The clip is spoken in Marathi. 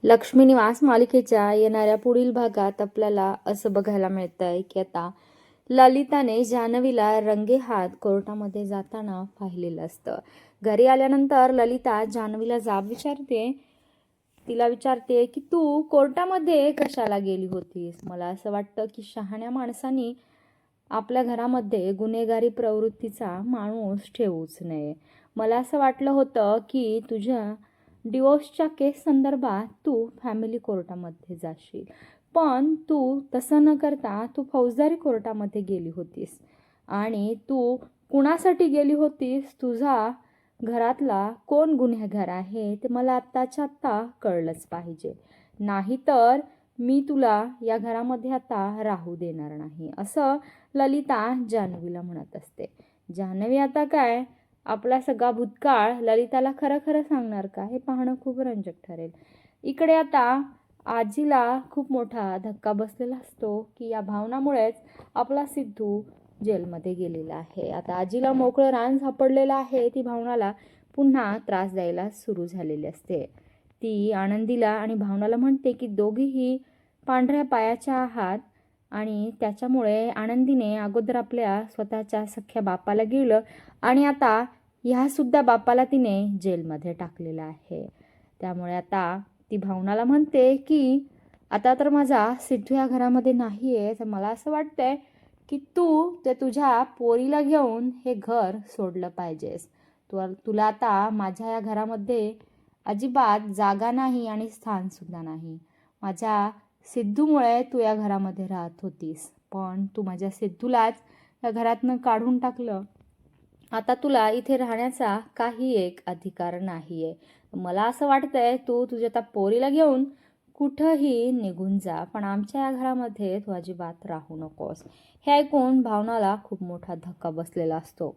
लक्ष्मी निवास मालिकेच्या येणाऱ्या पुढील भागात आपल्याला असं बघायला मिळतंय की आता ललिताने जान्हवीला रंगेहात कोर्टामध्ये जाताना पाहिलेलं असतं. घरी आल्यानंतर ललिता जान्हवीला जाब विचारते. तिला विचारते की तू कोर्टामध्ये कशाला गेली होतीस. मला असं वाटतं की शहाण्या माणसानी आपल्या घरामध्ये गुन्हेगारी प्रवृत्तीचा माणूस ठेवूच नये. मला असं वाटलं होतं की तुझ्या डिवोर्सच्या केस संदर्भात तू फॅमिली कोर्टामध्ये जाशील, पण तू तसं न करता तू फौजदारी कोर्टामध्ये गेली होतीस. आणि तू कुणासाठी गेली होतीस, तुझा घरातला कोण गुन्हेगार आहे ते मला आत्ताच्या आत्ता कळलंच पाहिजे. नाहीतर मी तुला या घरामध्ये आता राहू देणार नाही, असं ललिता जान्हवीला म्हणत असते. जान्हवी आता काय आपला सगळा भूतकाळ ललिताला खरं खरं सांगणार का, हे पाहणं खूप रंजक ठरेल. इकडे आता आजीला खूप मोठा धक्का बसलेला असतो की या भावनामुळेच आपला सिद्धू जेलमध्ये गेलेला आहे. आता आजीला मोकळं रान सापडलेलं आहे. ती भावनाला पुन्हा त्रास द्यायला सुरू झालेली असते. ती आनंदीला आणि भावनाला म्हणते की दोघीही पांढऱ्या पायाच्या आहात आणि त्याच्यामुळे आनंदीने अगोदर आपल्या स्वतःच्या सख्ख्या बापाला गिळलं आणि आता ह्यासुद्धा बापाला तिने जेलमध्ये टाकलेलं आहे. त्यामुळे आता ती भावनाला म्हणते की आता तर माझा सिद्धू या घरामध्ये नाही आहे, तर मला असं वाटतंय की तू ते तुझ्या पोरीला घेऊन हे घर सोडलं पाहिजेस. तुला आता माझ्या या घरामध्ये अजिबात जागा नाही आणि स्थानसुद्धा नाही. माझ्या सिद्धूमुळे तू या घरामध्ये राहत होतीस, पण तू माझ्या सिद्धूलाच या घरातनं काढून टाकलं. आता तुला इथे राहण्याचा काही एक अधिकार नाही आहे. मला असं वाटतंय तू तुझ्या त्या पोरीला घेऊन कुठंही निघून जा, पण आमच्या या घरामध्ये तू अजिबात राहू नकोस. हे ऐकून भावनाला खूप मोठा धक्का बसलेला असतो.